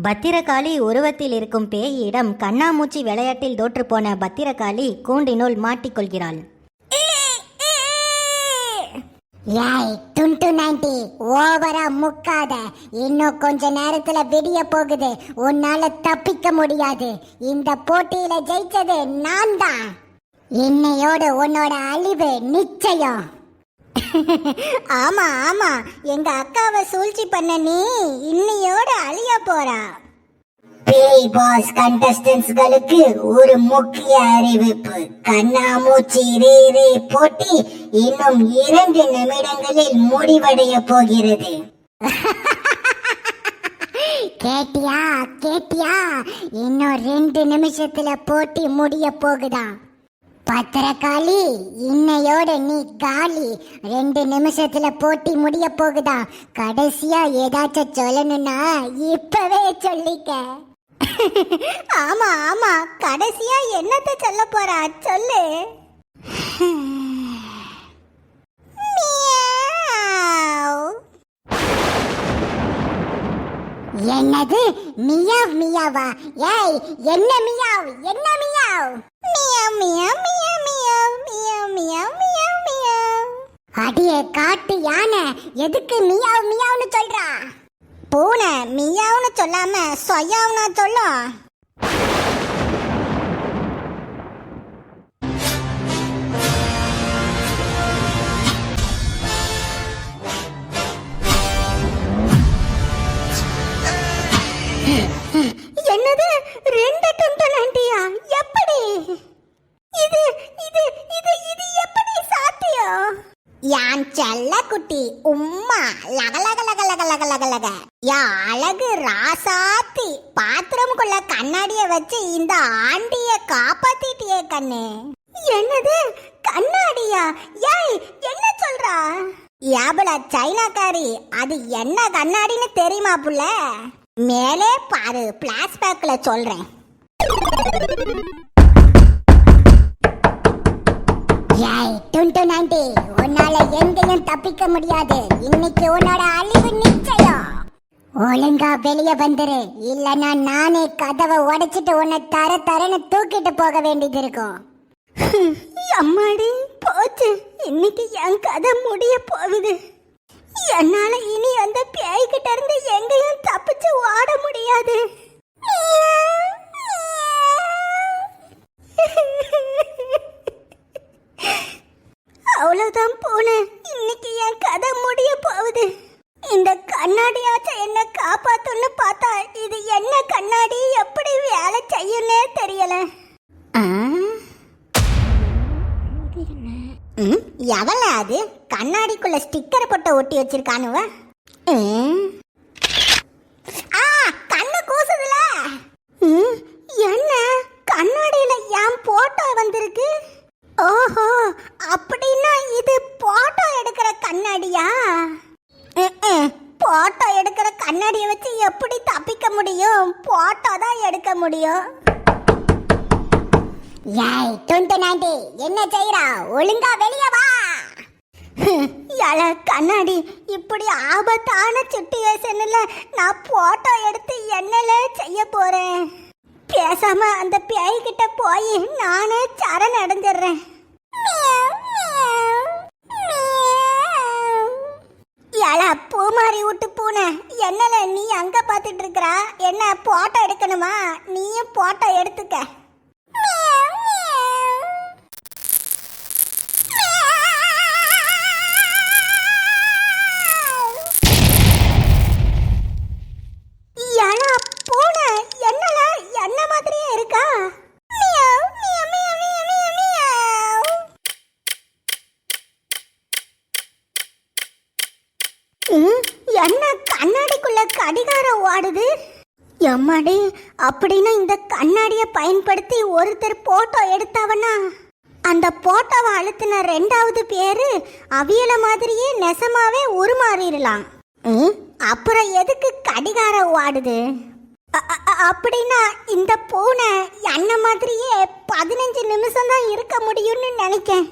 பத்திரகாளி உருவத்தில் இருக்கும் பேயிடம் கண்ணாமூச்சி விளையாட்டில் தோற்றுப்போன பத்திரகாளி கூண்டினுள் மாட்டிக்கொள்கிறாள். ஏய் டுன்டு 90 ஓவரா முக்காத. இன்னும் கொஞ்ச நேரத்துல விடிய போகுது. உன்னால தப்பிக்க முடியாது. இந்த போட்டியில ஜெயிச்சது நான் தான். இன்னையோட உன்னோட அழிவு நிச்சயம். ஆமா ஆமா, எங்க அக்காவை சூழ்ச்சி பண்ண நீ இன்னையோட அழிய போறா. பிக் பாஸ் கண்டஸ்டன்ட்ஸ்களுக்கு ஒரு முக்கிய அறிவிப்பு. கண்ணாமூச்சி ரீரே போட்டி இன்னும் 2 நிமிடங்களில் முடிவடைய போகிறது. கேட்டியா கேட்டியா? இன்னும் 2 நிமிஷத்துல போட்டி முடிய போகுதா? பத்திரகாளி, இன்னையோட நீ காலி. 2 நிமிஷத்துல போட்டி முடிய போகுதா? கடைசியா ஏதாச்சும் சொல்லணும்னா இப்பவே சொல்லிக்க. ஆமா ஆமா, கடைசியா என்னத்த சொல்ல போறா சொல்லு. என்னது மியாவ் மியாவா? ஏய் என்ன மியாவ் என்ன meow? Meow meow meow meow meow meow meow meow. அடியே காட்டு யானை, எதுக்கு மியாவ் மியாவ்னு சொல்றா? பூனை மியாவ்னு சொல்லாம சொயாவ்னா சொல்லும். என்னது 2 டுன்டு 90யா? எப்படி இது இது இது இது எப்படி சாத்தியம்? யான் செல்ல குட்டி உம்மா லக லக லக லக லக லக லக. யா அழகு ராசாத்தி, பாத்ரூம்குள்ள கண்ணாடிய வச்சு இந்த ஆண்டிய காப்பாத்திட்டியே கண்ணு. என்னது கண்ணாடியா? ஏய் என்ன சொல்றா? யாபல சைனாக்காரி, அது என்ன கண்ணாடின்னு தெரியுமா புள்ள? மேலே பாரு, பிளாஷ்பேக்ல சொல்றேன். ஏய் டுன்டு 90, உன்னால எங்கேயும் தப்பிக்க முடியாது. இன்னைக்கு உன்னோட அழிவு நிச்சயம். ஒழுங்கா வெளியே வந்துரு, இல்லனா நானே கதவை உடைச்சிட்டு உன்னை தரன்னு தூக்கிட்டு போக வேண்டியது இருக்கும். அம்மாடி போச்சு, இன்னைக்கு என் கதை முடிய போகுது. என்னால இனி அந்த பேய்கிட்ட இருந்து எங்கேயும் தப்பிச்சு ஓட முடியாது. அவ்வளவுதான் பூனை, இன்னைக்கு என் கதை முடிய போகுது. இந்த கண்ணாடியாச்சும் என்ன காப்பாத்துன்னு பார்த்தா இது என்ன கண்ணாடி, எப்படி வேலை செய்யுன்னே தெரியல. எவள அது கண்ணாடிக்குள்ள ஸ்டிக்கர் போட்டு ஒட்டி வச்சிருக்கானுவ? கண்ணு கூசுதுல. என்ன கண்ணாடியில என் போட்டோ வந்திருக்கு? ஓஹோ, அப்படின்னா இது போட்டோ எடுக்கிற கண்ணாடியா? போட்டோ எடுக்கிற கண்ணாடியை வச்சு எப்படி தப்பிக்க முடியும்? போட்டோ தான் எடுக்க முடியும். ஏய் டுன்டு 90, என்ன செய்றா? ஒழுங்கா வெளியே வா. யால கண்ணாடி, இப்படி ஆபத்தான சிச்சுவேஷன்ல நான் போட்டோ எடுத்து என்னல செய்ய போறேன்? பேசாம அந்த பேய் கிட்ட போய் நானே சரண் அடைஞ்சிடுறேன். யால பூமாரி விட்டு பூனை, என்னல நீ அங்க பாத்துட்டு இருக்கறா? என்ன போட்டோ எடுக்கணுமா? நீயும் போட்டோ எடுத்துக்க. என்ன கண்ணாடிக்குள்ள கடிகாரம் ஓடுது? எம்மாடி, அப்படின்னா இந்த கண்ணாடியை பயன்படுத்தி ஒருத்தர் போட்டோ எடுத்தவனா அந்த போட்டோவை அழுத்தின 2வது பேரு அவியல மாதிரியே நெசமாவே உருமாறிடலாம். அப்புறம் எதுக்கு கடிகாரம் ஓடுது? அப்படின்னா இந்த பூனை என்ன மாதிரியே 15 நிமிஷம் தான் இருக்க முடியும்னு நினைக்கேன்.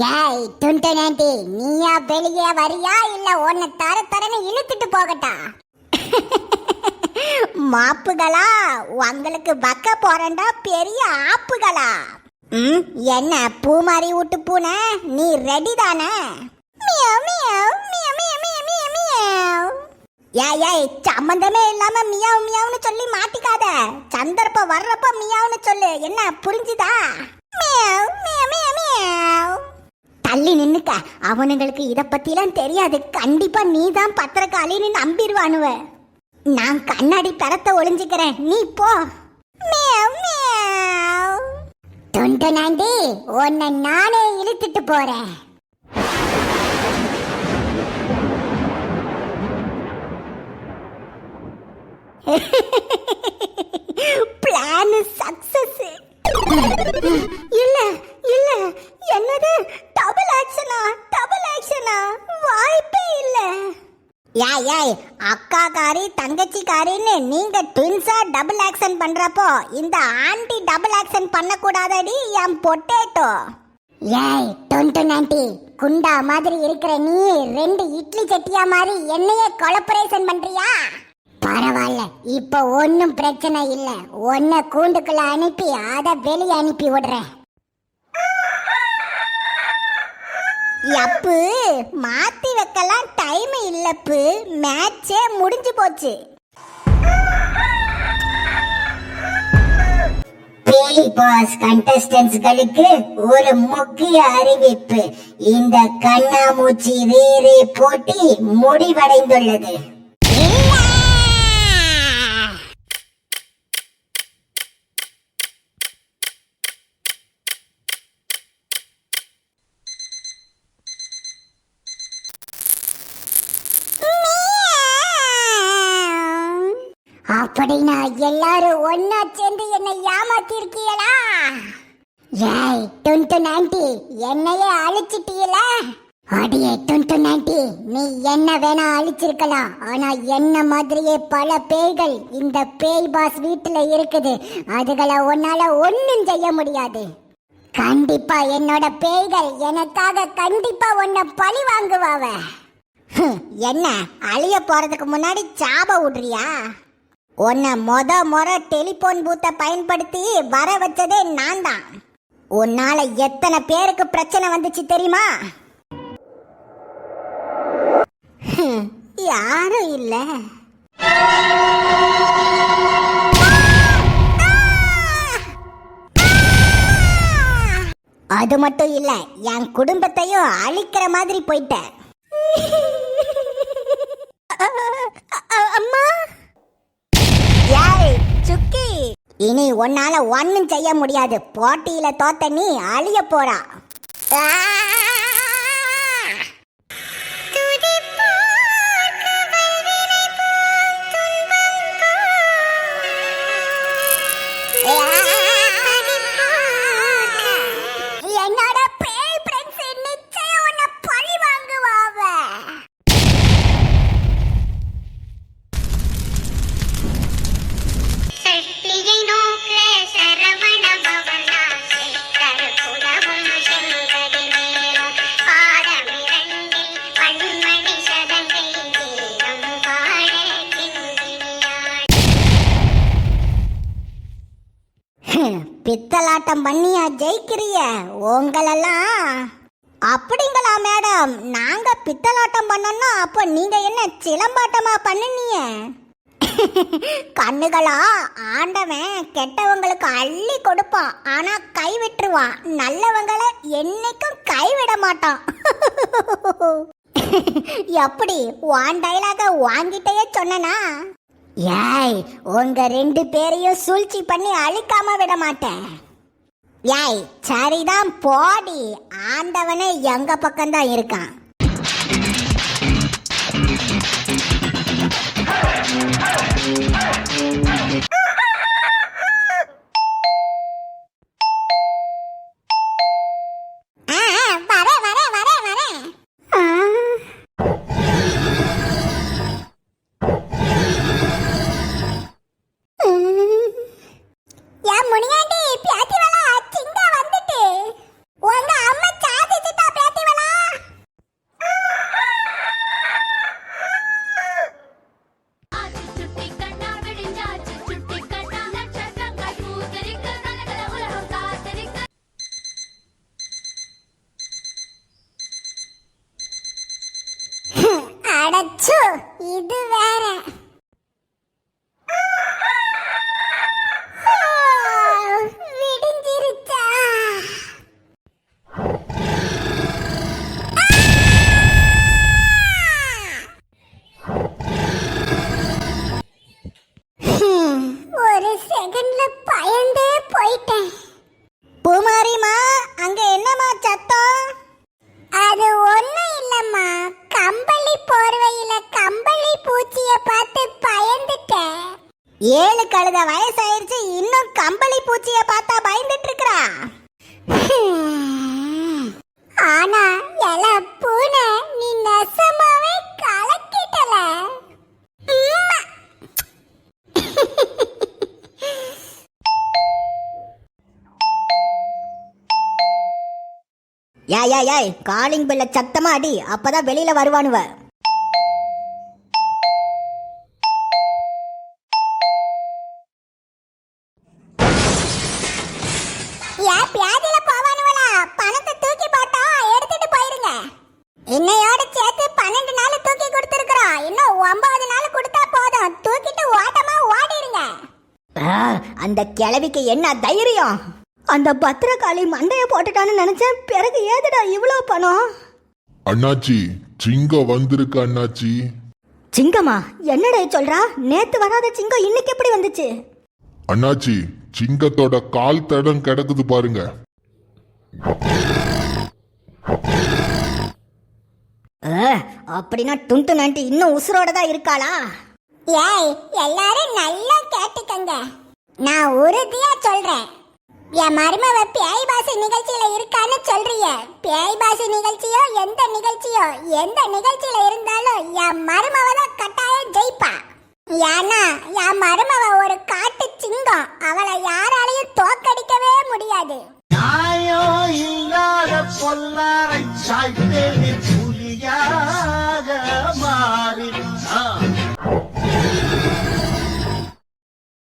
ஏய் டுன்டு 90, நீயா வெளியே வரியா இல்ல உன்னை தரன்னு இழுத்துட்டு போகட்டா? மாப்புகளா உங்களுக்கு வக்க போறண்டா பெரிய ஆப்புகளா. என்ன பூமாரி விட்டு பூனை, நீ ரெடி தானே? Meow meow meow meow meow meow meow. ஏய் சம்பந்தமே இல்லாம மியாவ் மியாவ்னு சொல்லி மாட்டிக்காத. சந்தர்ப்பம் வர்றப்ப மியாவ்னு சொல்லு, என்ன புரிஞ்சுதா? Meow meow meow meow. தள்ளி நின்னுக்க, அவனுங்களுக்கு இத பத்திலாம் தெரியாது. கண்டிப்பா நீ தான் பத்திரக்காளின்னு நம்பிடுவானுவ. நான் கண்ணாடி பரத்த ஒளிஞ்சுக்கிறேன், நீ போ. Meow meow. தொண்டனாண்டி, உன்னை நானே இழுத்துட்டு போறேன். Plan success. இல்ல இல்ல, என்னது டபுள் ஆக்ஷனா? டபுள் ஆக்ஷனா? வாய்ப்பே இல்ல. ஏய் அக்காக்காரி தங்கச்சிக்காரின்னு நீங்க ட்வின்ஸா டபுள் ஆக்ஷன் பண்றப்போ இந்த ஆண்டி டபுள் ஆக்ஷன் பண்ண கூடாதடி என் பொட்டேட்டோ. ஏய் தொண்டனாண்டி, குண்டா மாதிரி இருக்கிற நீ 2 இட்லி சட்டியா மாதிரி என்னையே கொலபரேஷன் பண்றியா? பரவாயில்ல, இப்ப ஒன்னும் பிரச்சனை இல்ல. உன்னை கூண்டுக்குள்ள அனுப்பி அத வெளியே அனுப்பி விடுறேன். அப்பு மாத்தி வைக்கலாம் டைம் இல்லப்பு, மேட்சே முடிஞ்சு போச்சு. பேய் பாஸ் கண்டஸ்டன்ட்ஸ்களுக்கு ஒரு முக்கிய அறிவிப்பு. இந்த கண்ணாமூச்சி ரீரே போட்டி முடிவடைந்துள்ளது. அப்படின்னா எல்லாரும் ஒன்னா சேர்ந்து என்னை ஏமாத்தி இருக்கீங்களா? ஏய் தொண்டனாண்டி, என்னையே அழிச்சிட்டீங்களா? அடியே தொண்டனாண்டி, நீ என்ன வேணா அழிச்சிருக்கலாம். ஆனா என்ன மாதிரியே பல பேய்கள் இந்த பேய் பாஸ் வீட்டுல இருக்குது. அதுகளை உன்னால ஒன்னும் செய்ய முடியாது. கண்டிப்பா என்னோட பேய்கள் எனக்காக கண்டிப்பா உன்னை பழி வாங்குவாவ. என்ன அழிய போறதுக்கு முன்னாடி சாப விடுறியா? உன்னை முறை டெலிபோன் பூத்தை பயன்படுத்தி வர வச்சதே நான் தான். உன்னால எத்தனை பேருக்கு பிரச்சனை வந்துச்சு தெரியுமா? யாரும் இல்ல. அது மட்டும் இல்ல, என் குடும்பத்தையும் அழிக்கிற மாதிரி போயிட்டேன். அம்மா, சுக்கி, இனி உன்னால ஒன்னும் செய்ய முடியாது. போட்டியில தோத்த நீ அழிய போறா. என்னோட பேய் ஃப்ரெண்ட்ஸ் நிச்சயம் உன்னை பழி வாங்குவாவ. பித்தலாட்டம் பண்ணியா ஜெயிக்கிறிய? உங்களெல்லாம் அப்படிங்களா மேடம்? நாங்க பித்தலாட்டம் பண்ணோம்னா அப்ப நீங்க என்ன சிலம்பாட்டமா பண்ணுனீங்க? கண்ணுகளா, ஆண்டவன் கெட்டவங்களுக்கு அள்ளி கொடுப்பான், ஆனா கை விட்டுருவான். நல்லவங்களை என்னைக்கும் கைவிட மாட்டான். எப்படி உன் டைலாக வாங்கிட்டே சொன்னா? ஏய், உங்க 2 பேரையும் சூழ்ச்சி பண்ணி அழிக்காம விட மாட்டேன். ஏய் சரிதான், போடி. ஆண்டவனே எங்க பக்கம்தான் இருக்கான். அடச்சு இது வேற. விடிஞ்சிருச்சா? ஒரு செகண்ட்ல பயந்தே போயிட்டேன். பூமாரிமா, அங்க என்னம்மா சத்தம்? அது ஒண்ணும் இல்லம்மா, கம்பளி போர்வையில கம்பளி பூச்சிய பார்த்து பயந்துட்டேன். 7 கழுத வயசாயிருச்சு, இன்னும் கம்பளி பூச்சிய பார்த்தா பயந்துட்டு இருக்கறா. ஆனா எல பூனை, நீ நெசமாவே கலக்கிட்டல. ஏய் காலிங் பெல்ல சத்தமா அடி, அப்பதான் வெளியில வருவானுவ. பியாதில போவானுவலா, பணத்தை தூக்கி போட்டா எடுத்துட்டு போயிருங்க. இன்னையோட சேர்த்து 12 நாள் தூக்கி கொடுத்துருக்கோம். இன்னும் 9 நாள் கொடுத்தா போதும், தூக்கிட்டு ஓட்டமா ஓடிடுங்க. அந்த கிழவிக்கு என்ன தைரியம்? அந்த பத்திரகாளி மண்டைய போட்டுட்டான்னு நினைச்சேன். பிறகு ஏதுடா இவ்வளோ பணம்? அண்ணாச்சி, சிங்கம் வந்திருக்கு அண்ணாச்சி. சிங்கமா? என்னடா சொல்றா? நேத்து வராத சிங்கம் இன்னைக்கு எப்படி வந்துச்சு? அண்ணாச்சி, சிங்கத்தோட கால் தடம் கிடக்குது பாருங்க. அப்படின்னா டுண்டு நண்டு இன்னும் உசுரோட தான் இருக்காளா? ஏய், எல்லாரும் நல்லா கேட்டுக்கங்க. நான் உறுதியா சொல்றேன், என் மருமவ பேய் பாசி நிகழ்ச்சியில இருக்கான்னு சொல்றீங்க. பேய் பாசி நிகழ்ச்சியோ எந்த நிகழ்ச்சியில இருந்தாலும் என் மருமவ தான் கட்டாயம் ஜெயிப்பா. ஏன்னா என் மருமவ ஒரு காட்டு சிங்கம், அவளை யாராலையும் தோக்கடிக்கவே முடியாது. நியாயம் இல்லாத பொல்லாரை சாய்